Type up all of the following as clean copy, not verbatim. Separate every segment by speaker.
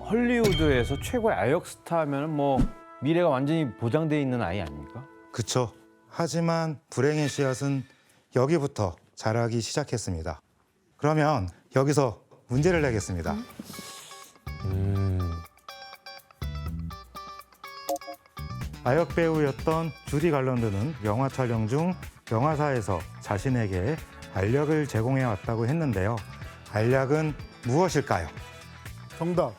Speaker 1: 헐리우드에서 최고의 아역 스타면 뭐 미래가 완전히 보장돼 있는 아이 아닙니까?
Speaker 2: 그쵸. 하지만 불행의 씨앗은 여기부터 자라기 시작했습니다. 그러면 여기서 문제를 내겠습니다. 아역 배우였던 주디 갈런드는 영화 촬영 중 영화사에서 자신에게 알약을 제공해 왔다고 했는데요. 알약은 무엇일까요?
Speaker 3: 정답.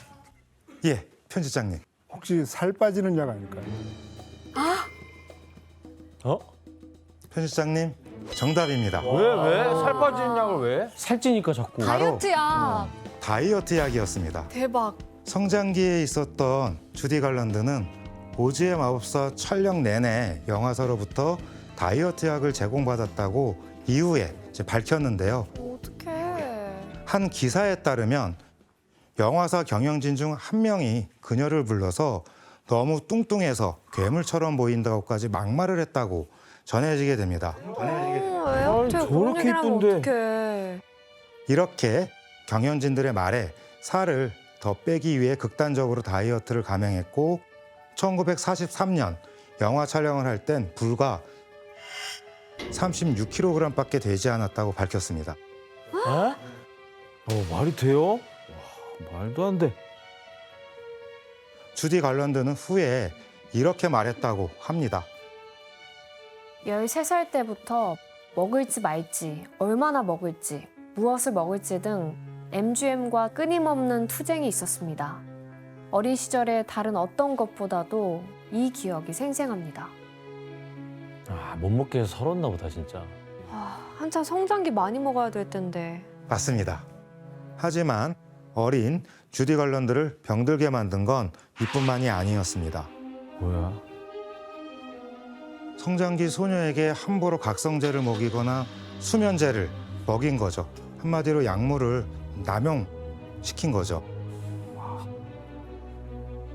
Speaker 2: 예, 편집장님.
Speaker 3: 혹시 살 빠지는 약 아닐까요?
Speaker 4: 어?
Speaker 2: 편집장님, 정답입니다.
Speaker 1: 왜? 살 빠지는 약을 왜?
Speaker 4: 살찌니까 자꾸.
Speaker 2: 바로
Speaker 5: 다이어트야.
Speaker 2: 다이어트 약이었습니다.
Speaker 5: 대박.
Speaker 2: 성장기에 있었던 주디 갈런드는 오즈의 마법사 촬영 내내 영화사로부터 다이어트 약을 제공받았다고 이후에 이제 밝혔는데요.
Speaker 5: 어떡해.
Speaker 2: 한 기사에 따르면 영화사 경영진 중 한 명이 그녀를 불러서 너무 뚱뚱해서 괴물처럼 보인다고까지 막말을 했다고 전해지게 됩니다.
Speaker 5: 왜 어떻게 그런
Speaker 1: 저렇게
Speaker 5: 얘기를 하면
Speaker 1: 이쁜데.
Speaker 5: 어떡해.
Speaker 2: 이렇게 경영진들의 말에 살을 더 빼기 위해 극단적으로 다이어트를 감행했고 1943년 영화 촬영을 할 땐 불과 36kg밖에 되지 않았다고 밝혔습니다.
Speaker 1: 말이 돼요? 와, 말도 안 돼.
Speaker 2: 주디 갈런드는 후에 이렇게 말했다고 합니다.
Speaker 6: 13살 때부터 먹을지 말지, 얼마나 먹을지, 무엇을 먹을지 등 MGM과 끊임없는 투쟁이 있었습니다. 어린 시절에 다른 어떤 것보다도 이 기억이 생생합니다.
Speaker 4: 못 먹게 해서 서럽나 보다 진짜.
Speaker 5: 한참 성장기 많이 먹어야 될 텐데.
Speaker 2: 맞습니다. 하지만 어린 주디 갈런드를 병들게 만든 건 이뿐만이 아니었습니다.
Speaker 1: 뭐야?
Speaker 2: 성장기 소녀에게 함부로 각성제를 먹이거나 수면제를 먹인 거죠. 한마디로 약물을 남용시킨 거죠.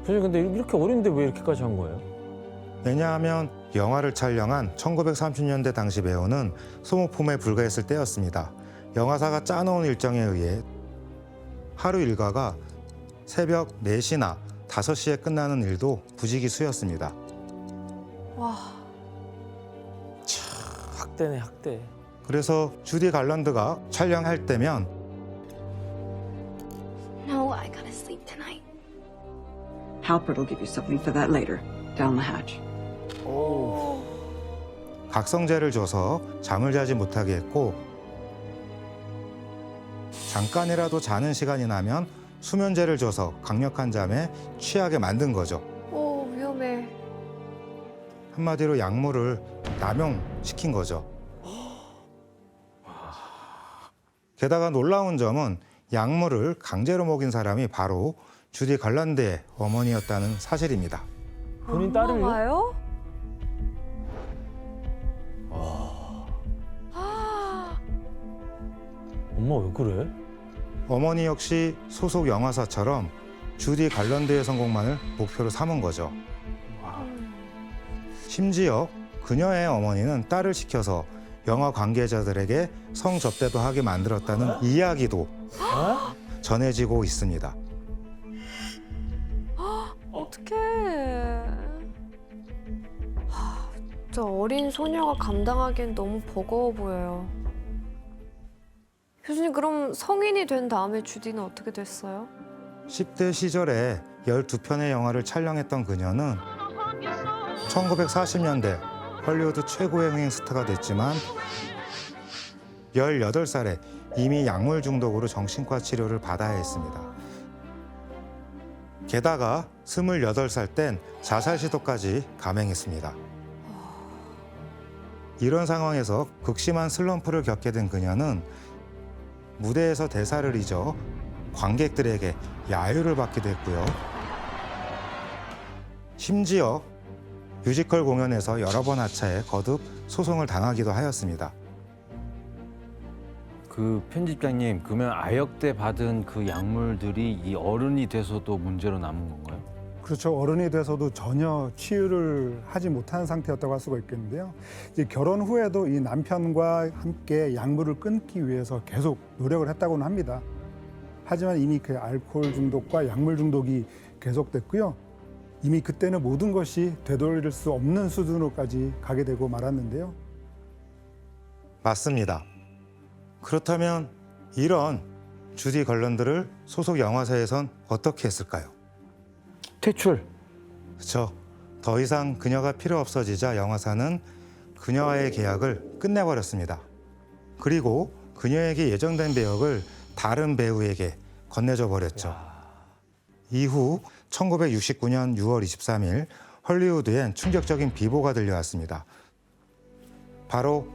Speaker 4: 선생님 근데 이렇게 어린데 왜 이렇게까지 한 거예요?
Speaker 2: 왜냐하면 영화를 촬영한 1930년대 당시 배우는 소모품에 불과했을 때였습니다. 영화사가 짜놓은 일정에 의해 하루 일과가 새벽 4시나 5시에 끝나는 일도 부지기수였습니다.
Speaker 4: 학대네 학대.
Speaker 2: 그래서 주디 갈런드가 촬영할 때면
Speaker 7: No, I gotta sleep tonight.
Speaker 8: Halpert will give you something for that later, down the hatch.
Speaker 2: 각성제를 줘서 잠을 자지 못하게 했고 잠깐이라도 자는 시간이 나면 수면제를 줘서 강력한 잠에 취하게 만든 거죠.
Speaker 5: 오, 위험해.
Speaker 2: 한마디로 약물을 남용시킨 거죠. 게다가 놀라운 점은 약물을 강제로 먹인 사람이 바로 주디 갈런드의 어머니였다는 사실입니다.
Speaker 4: 본인 딸을요?
Speaker 5: 엄마가요?
Speaker 4: 엄마 왜 그래?
Speaker 2: 어머니 역시 소속 영화사처럼 주디 갈런드의 성공만을 목표로 삼은 거죠. 심지어 그녀의 어머니는 딸을 시켜서 영화 관계자들에게 성접대도 하게 만들었다는 이야기도 전해지고 있습니다.
Speaker 5: 어떡해. 저 어린 소녀가 감당하기엔 너무 버거워 보여요. 교수님, 그럼 성인이 된 다음에 주디는 어떻게 됐어요?
Speaker 2: 10대 시절에 12편의 영화를 촬영했던 그녀는 1940년대 헐리우드 최고의 흥행 스타가 됐지만 18살에 이미 약물 중독으로 정신과 치료를 받아야 했습니다. 게다가 28살 땐 자살 시도까지 감행했습니다. 이런 상황에서 극심한 슬럼프를 겪게 된 그녀는 무대에서 대사를 잊어 관객들에게 야유를 받기도 했고요. 심지어 뮤지컬 공연에서 여러 번 하차해 거듭 소송을 당하기도 하였습니다.
Speaker 1: 그 편집장님, 그러면 아역대 받은 그 약물들이 이 어른이 돼서도 문제로 남은 건가요?
Speaker 3: 그렇죠. 어른이 돼서도 전혀 치유를 하지 못한 상태였다고 할 수가 있겠는데요. 이제 결혼 후에도 이 남편과 함께 약물을 끊기 위해서 계속 노력을 했다고는 합니다. 하지만 이미 그 알코올 중독과 약물 중독이 계속됐고요. 이미 그때는 모든 것이 되돌릴 수 없는 수준으로까지 가게 되고 말았는데요.
Speaker 2: 맞습니다. 그렇다면 이런 주디 걸런드를 소속 영화사에선 어떻게 했을까요?
Speaker 1: 퇴출.
Speaker 2: 그렇죠. 더 이상 그녀가 필요 없어지자 영화사는 그녀와의 계약을 끝내버렸습니다. 그리고 그녀에게 예정된 배역을 다른 배우에게 건네줘 버렸죠. 이후 1969년 6월 23일 헐리우드엔 충격적인 비보가 들려왔습니다. 바로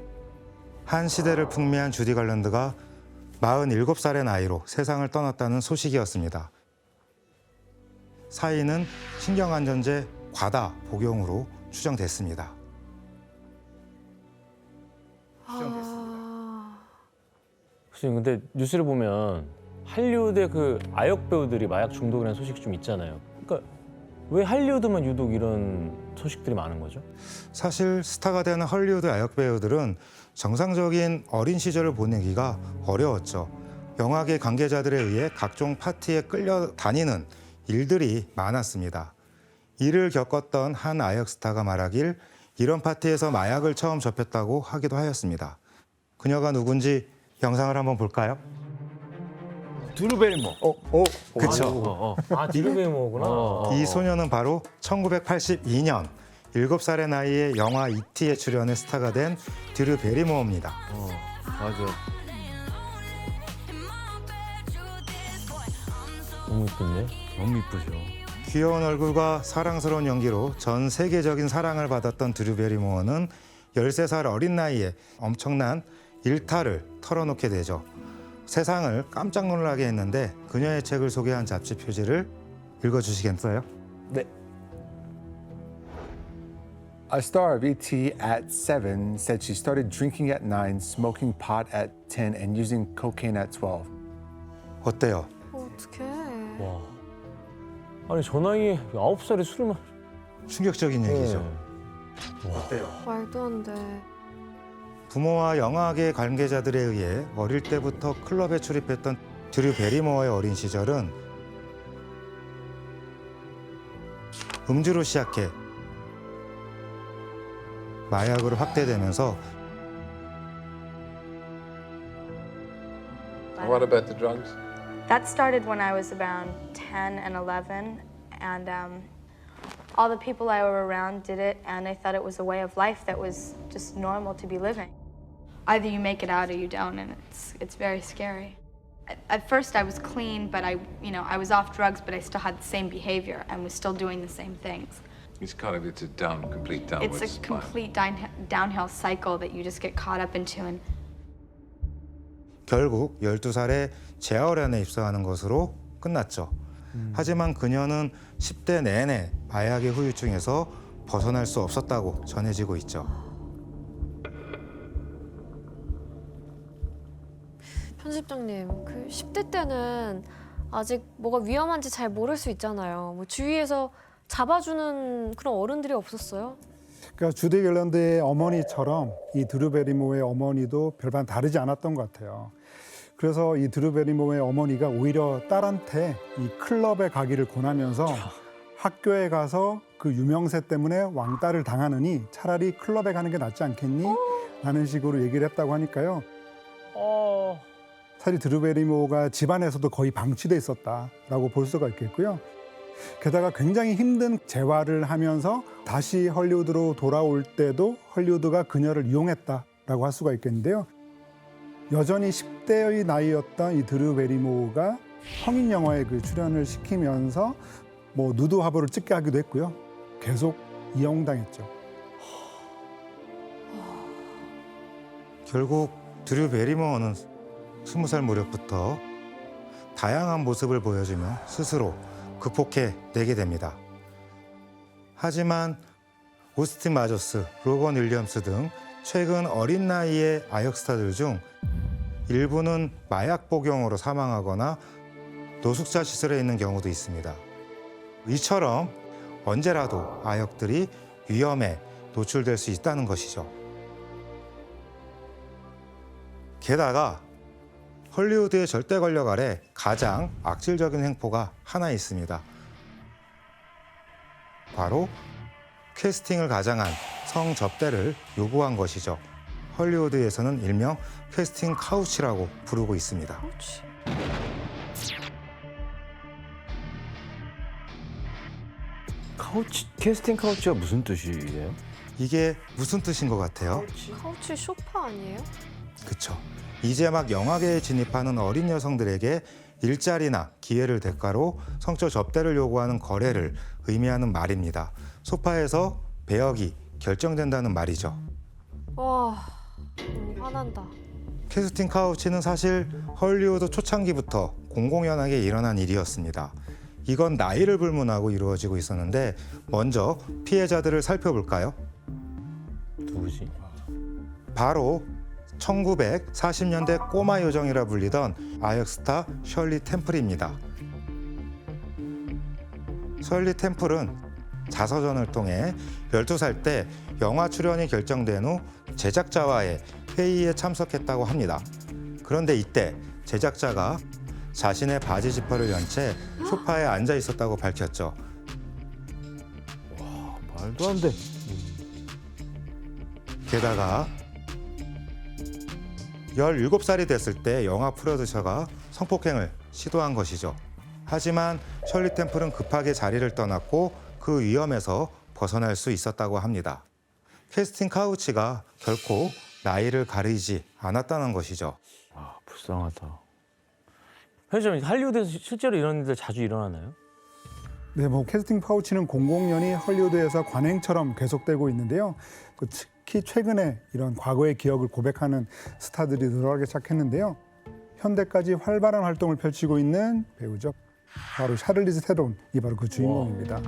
Speaker 2: 한 시대를 풍미한 주디 걸런드가 47살의 나이로 세상을 떠났다는 소식이었습니다. 사인은 신경안전제 과다 복용으로 추정됐습니다.
Speaker 4: 선생님, 근데 뉴스를 보면 할리우드의 그 아역 배우들이 마약 중독이라는 소식이 좀 있잖아요. 그러니까 왜 할리우드만 유독 이런 소식들이 많은 거죠?
Speaker 2: 사실 스타가 되는 헐리우드 아역 배우들은 정상적인 어린 시절을 보내기가 어려웠죠. 영화계 관계자들에 의해 각종 파티에 끌려다니는 일들이 많았습니다. 이를 겪었던 한 아역 스타가 말하길 이런 파티에서 마약을 처음 접했다고 하기도 하였습니다. 그녀가 누군지 영상을 한번 볼까요?
Speaker 1: 드루 베리모.
Speaker 2: 그쵸.
Speaker 4: 아, 디르베이모구나.
Speaker 2: 이 소녀는 바로 1982년 7살의 나이에 영화 E.T에 출연해 스타가 된 드류 베리모어입니다.
Speaker 1: 맞아.
Speaker 4: 너무 예쁜데?
Speaker 1: 너무 이쁘죠.
Speaker 2: 귀여운 얼굴과 사랑스러운 연기로 전 세계적인 사랑을 받았던 드류 베리모어는 13살 어린 나이에 엄청난 일탈을 털어놓게 되죠. 세상을 깜짝 놀라게 했는데 그녀의 책을 소개한 잡지 표지를 읽어주시겠어요?
Speaker 4: 네.
Speaker 9: A star of ET at 7 said she started drinking at 9, smoking pot at 10, and using cocaine at 12.
Speaker 2: 어때요?
Speaker 5: 어떡해.
Speaker 4: 와. 아니, 저 나이에 9살에 술을
Speaker 2: 충격적인 얘기죠. 어때요?
Speaker 5: 말도 안 돼.
Speaker 2: 부모와 영화계 관계자들에 의해 어릴 때부터 클럽에 출입했던 드류 베리모어의 어린 시절은 음주로 시작해 마약으로 확대되면서
Speaker 10: What about the drugs?
Speaker 7: That started when I was around 10 and 11, and all the people I were around did it, and I thought it was a way of life that was just normal to be living. Either you make it out or you don't, and it's very scary. At first, I was clean, but I was off drugs, but I still had the same behavior and was still doing the same things.
Speaker 10: It's a complete downwards
Speaker 7: It's a complete downhill cycle that you just get caught up into, and
Speaker 2: 결국 12살에 재활원에 입소하는 것으로 끝났죠. 하지만 그녀는 10대 내내 마약의 후유증에서 벗어날 수 없었다고 전해지고 있죠.
Speaker 5: 편집장님, 그 10대 때는 아직 뭐가 위험한지 잘 모를 수 있잖아요. 뭐 주위에서 잡아주는 그런 어른들이 없었어요?
Speaker 3: 그러니까 주디 걸런드의 어머니처럼 이 드류 베리모어의 어머니도 별반 다르지 않았던 것 같아요. 그래서 이 드류 베리모어의 어머니가 오히려 딸한테 이 클럽에 가기를 권하면서 학교에 가서 그 유명세 때문에 왕따를 당하느니 차라리 클럽에 가는 게 낫지 않겠니? 라는 식으로 얘기를 했다고 하니까요. 사실 드류 베리모어가 집안에서도 거의 방치돼 있었다라고 볼 수가 있겠고요. 게다가 굉장히 힘든 재활을 하면서 다시 헐리우드로 돌아올 때도 헐리우드가 그녀를 이용했다라고 할 수가 있겠는데요. 여전히 10대의 나이였던 이 드류 베리모어가 성인 영화에 그 출연을 시키면서 뭐 누드 화보를 찍게 하기도 했고요. 계속 이용당했죠.
Speaker 2: 결국 드류 베리모어는 20살 무렵부터 다양한 모습을 보여주며 스스로 극복해내게 됩니다. 하지만 오스틴 마조스, 로건 윌리엄스 등 최근 어린 나이의 아역 스타들 중 일부는 마약 복용으로 사망하거나 노숙자 시설에 있는 경우도 있습니다. 이처럼 언제라도 아역들이 위험에 노출될 수 있다는 것이죠. 게다가 헐리우드의 절대 권력 아래 가장 악질적인 횡포가 하나 있습니다. 바로 캐스팅을 가장한 성접대를 요구한 것이죠. 헐리우드에서는 일명 캐스팅 카우치라고 부르고 있습니다.
Speaker 5: 그렇지.
Speaker 1: 캐스팅 카우치가 무슨 뜻이에요?
Speaker 2: 이게 무슨 뜻인 것 같아요?
Speaker 5: 카우치 소파 아니에요?
Speaker 2: 그쵸. 이제 막 영화계에 진입하는 어린 여성들에게 일자리나 기회를 대가로 성적 접대를 요구하는 거래를 의미하는 말입니다. 소파에서 배역이 결정된다는 말이죠.
Speaker 5: 와, 화난다.
Speaker 2: 캐스팅 카우치는 사실 헐리우드 초창기부터 공공연하게 일어난 일이었습니다. 이건 나이를 불문하고 이루어지고 있었는데 먼저 피해자들을 살펴볼까요?
Speaker 4: 누구지?
Speaker 2: 바로 1940년대 꼬마 요정이라 불리던 아역 스타 셜리 템플입니다. 셜리 템플은 자서전을 통해 12살 때 영화 출연이 결정된 후 제작자와의 회의에 참석했다고 합니다. 그런데 이때 제작자가 자신의 바지 지퍼를 연 채 소파에 앉아 있었다고 밝혔죠.
Speaker 1: 말도 안 돼.
Speaker 2: 게다가 17살이 됐을 때 영화 프로듀서가 성폭행을 시도한 것이죠. 하지만 셜리 템플은 급하게 자리를 떠났고 그 위험에서 벗어날 수 있었다고 합니다. 캐스팅 카우치가 결코 나이를 가리지 않았다는 것이죠.
Speaker 1: 아, 불쌍하다.
Speaker 4: 편집장님, 할리우드에서 실제로 이런 일들 자주 일어나나요?
Speaker 3: 네, 뭐 캐스팅 파우치는 공공연히 헐리우드에서 관행처럼 계속되고 있는데요. 특히 최근에 이런 과거의 기억을 고백하는 스타들이 늘어나기 시작했는데요. 현대까지 활발한 활동을 펼치고 있는 배우죠. 바로 샤를리즈 테론이 바로 그 주인공입니다.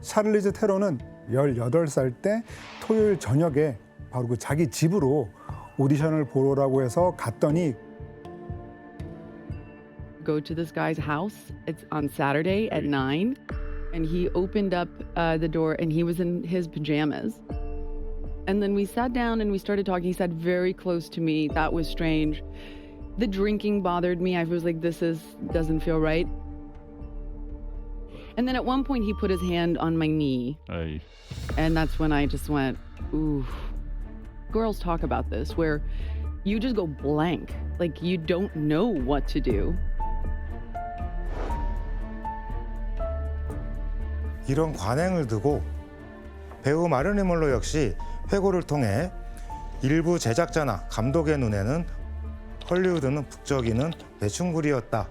Speaker 3: 샤를리즈 테론은 18살 때 토요일 저녁에 바로 그 자기 집으로 오디션을 보라고 해서 갔더니
Speaker 11: go to this guy's house. It's on Saturday at 9. And he opened up the door and he was in his pajamas. And then we sat down and we started talking. He sat very close to me. That was strange. The drinking bothered me. I was like, doesn't feel right. And then at one point he put his hand on my knee.
Speaker 1: 아이.
Speaker 11: And that's when I just went, ooh. Girls talk about this where you just go blank. Like you don't know what to do.
Speaker 2: 이런 관행을 두고 배우 마릴린 먼로 역시 회고를 통해 일부 제작자나 감독의 눈에는 헐리우드는 북적이는 매춘굴이었다.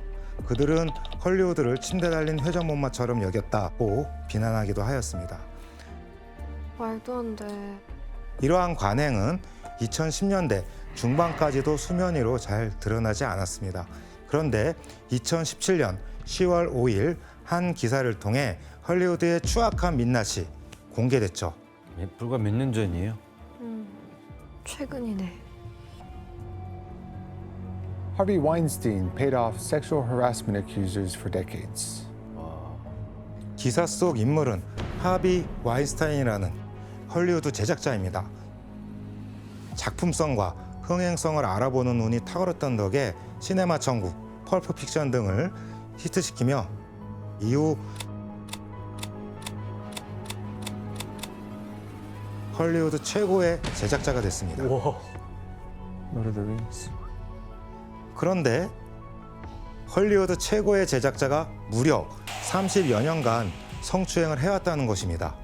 Speaker 2: 그들은 헐리우드를 침대 달린 회전목마처럼 여겼다고 비난하기도 하였습니다.
Speaker 5: 말도 안 돼.
Speaker 2: 이러한 관행은 2010년대 중반까지도 수면 위로 잘 드러나지 않았습니다. 그런데 2017년 10월 5일 한 기사를 통해 헐리우드의 추악한 민낯이 공개됐죠.
Speaker 1: 불과 몇 년 전이에요?
Speaker 5: 최근이네.
Speaker 9: Harvey Weinstein paid off sexual harassment accusers for decades.
Speaker 2: 기사 속 인물은 하비 와인스타인이라는 헐리우드 제작자입니다. 작품성과 흥행성을 알아보는 눈이 탁월했던 덕에 시네마 천국, 펄프 픽션 등을 히트시키며 이후 헐리우드 최고의 제작자가 됐습니다.
Speaker 4: 와.
Speaker 9: Lord of the Rings.
Speaker 2: 그런데 헐리우드 최고의 제작자가 무려 30여 년간 성추행을 해왔다는 것입니다.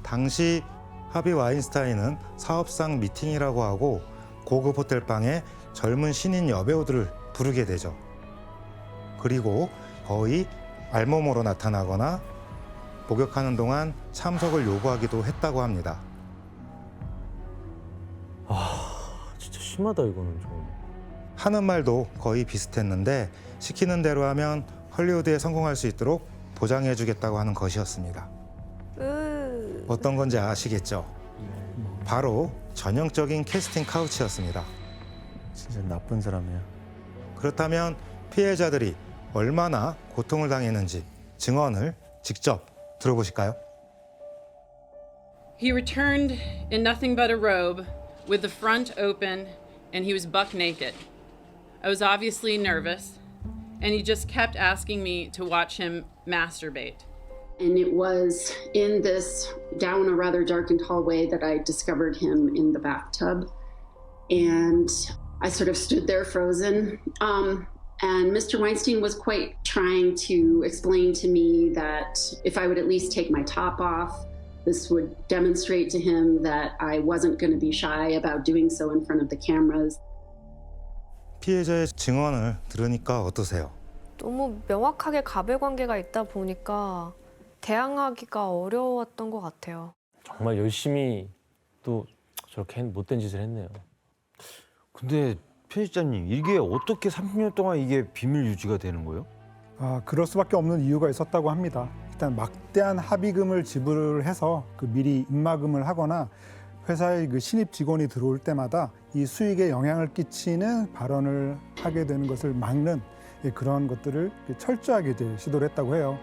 Speaker 2: 당시 하비 와인스타인은 사업상 미팅이라고 하고 고급 호텔방에 젊은 신인 여배우들을 부르게 되죠. 그리고 거의 알몸으로 나타나거나 목욕하는 동안 참석을 요구하기도 했다고 합니다.
Speaker 4: 진짜 심하다 이거는 좀.
Speaker 2: 하는 말도 거의 비슷했는데 시키는 대로 하면 헐리우드에 성공할 수 있도록 보장해주겠다고 하는 것이었습니다. 어떤 건지 아시겠죠? 바로 전형적인 캐스팅 카우치였습니다.
Speaker 9: 진짜 나쁜 사람이야.
Speaker 2: 그렇다면 피해자들이 얼마나 고통을 당했는지 증언을 직접 들어보실까요?
Speaker 11: He returned in nothing but a robe,
Speaker 12: with the front open, and he was buck naked. I was obviously nervous, and he just kept asking me to watch him masturbate.
Speaker 13: And it was in this down a rather darkened hallway that I discovered him in the bathtub. And I sort of stood there frozen. And Mr. Weinstein was quite trying to explain to me that if I would at least take my top off, this would demonstrate to him that I wasn't going to be shy about doing so in front of the cameras.
Speaker 2: 피해자의 증언을 들으니까 어떠세요?
Speaker 5: 너무 명확하게 가배관계가 있다 보니까 대항하기가 어려웠던 것 같아요.
Speaker 4: 정말 열심히 또 저렇게 못된 짓을 했네요.
Speaker 1: 근데 편집자님, 이게 어떻게 30년 동안 이게 비밀 유지가 되는 거예요?
Speaker 3: 그럴 수밖에 없는 이유가 있었다고 합니다. 일단 막대한 합의금을 지불을 해서 미리 입막음을 하거나 회사의 신입 직원이 들어올 때마다 이 수익에 영향을 끼치는 발언을 하게 되는 것을 막는 그런 것들을 철저하게 시도를 했다고 해요.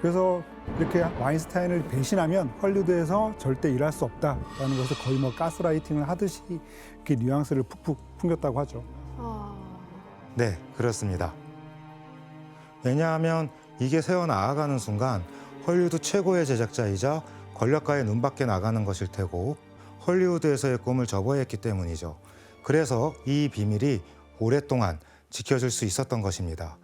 Speaker 3: 그래서 이렇게 와인스타인을 배신하면 헐리우드에서 절대 일할 수 없다라는 것을 거의 가스라이팅을 하듯이 이렇게 뉘앙스를 푹푹 풍겼다고 하죠.
Speaker 2: 네, 그렇습니다. 왜냐하면 이게 새어나가는 순간 헐리우드 최고의 제작자이자 권력가의 눈밖에 나가는 것일 테고 헐리우드에서의 꿈을 접어야 했기 때문이죠. 그래서 이 비밀이 오랫동안 지켜질 수 있었던 것입니다.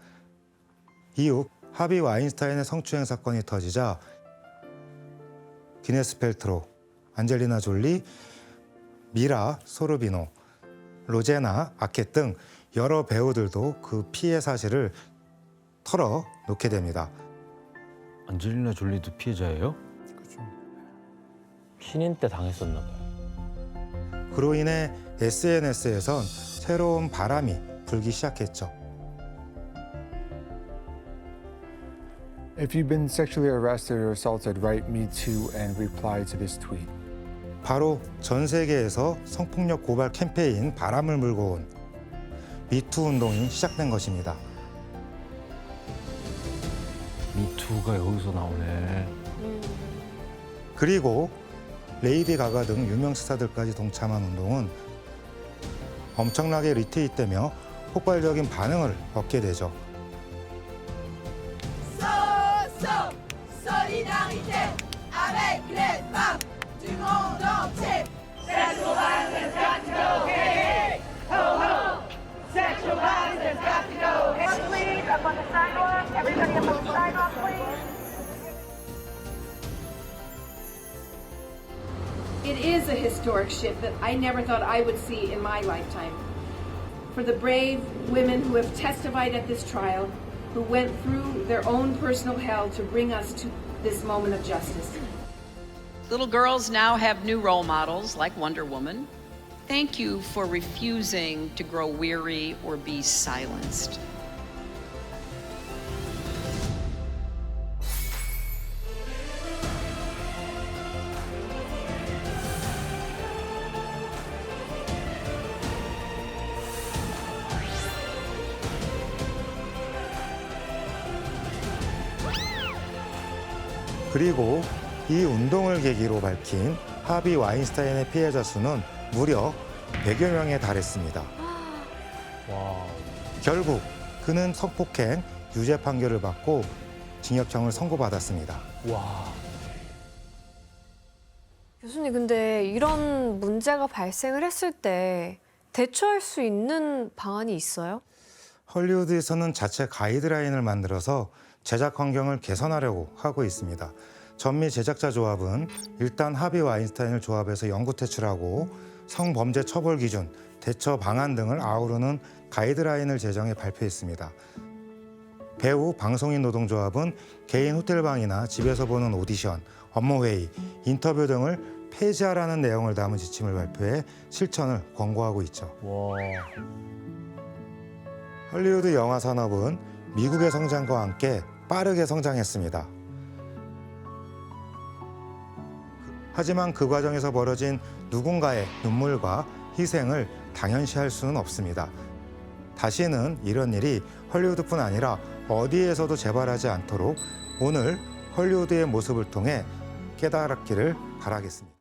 Speaker 2: 이후 하비 와인스타인의 성추행 사건이 터지자 기네스 펠트로, 안젤리나 졸리, 미라 소르비노, 로제나 아켓 등 여러 배우들도 그 피해 사실을 털어놓게 됩니다.
Speaker 1: 안젤리나 졸리도 피해자예요?
Speaker 3: 그렇죠.
Speaker 4: 신인 때 당했었나 봐요.
Speaker 2: 그로 인해 SNS에선 새로운 바람이 불기 시작했죠.
Speaker 9: If you've been sexually arrested or assaulted, write me too and reply to this tweet.
Speaker 2: 바로 전 세계에서 성폭력 고발 캠페인 바람을 물고 온 미투 운동이 시작된 것입니다.
Speaker 1: 미투가 여기서 나오네.
Speaker 2: 그리고 레이디 가가 등 유명 스타들까지 동참한 운동은 엄청나게 리트윗되며 폭발적인 반응을 얻게 되죠.
Speaker 14: It is a historic shift that I never thought I would see in my lifetime. For the brave women who have testified at this trial, who went through their own personal hell to bring us to this moment of justice.
Speaker 15: Little girls now have new role models like Wonder Woman. Thank you for refusing to grow weary or be silenced.
Speaker 2: 그리고 이 운동을 계기로 밝힌 하비 와인스타인의 피해자 수는 무려 100여 명에 달했습니다.
Speaker 4: 와.
Speaker 2: 결국 그는 성폭행 유죄 판결을 받고 징역형을 선고받았습니다.
Speaker 4: 와.
Speaker 5: 교수님, 근데 이런 문제가 발생을 했을 때 대처할 수 있는 방안이 있어요?
Speaker 2: 헐리우드에서는 자체 가이드라인을 만들어서 제작 환경을 개선하려고 하고 있습니다. 전미 제작자 조합은 일단 하비 와인스타인을 조합해서 영구 퇴출하고 성범죄 처벌 기준, 대처 방안 등을 아우르는 가이드라인을 제정해 발표했습니다. 배우 방송인 노동조합은 개인 호텔방이나 집에서 보는 오디션, 업무회의, 인터뷰 등을 폐지하라는 내용을 담은 지침을 발표해 실천을 권고하고 있죠.
Speaker 4: 와.
Speaker 2: 헐리우드 영화 산업은 미국의 성장과 함께 빠르게 성장했습니다. 하지만 그 과정에서 벌어진 누군가의 눈물과 희생을 당연시할 수는 없습니다. 다시는 이런 일이 헐리우드뿐 아니라 어디에서도 재발하지 않도록 오늘 헐리우드의 모습을 통해 깨달았기를 바라겠습니다.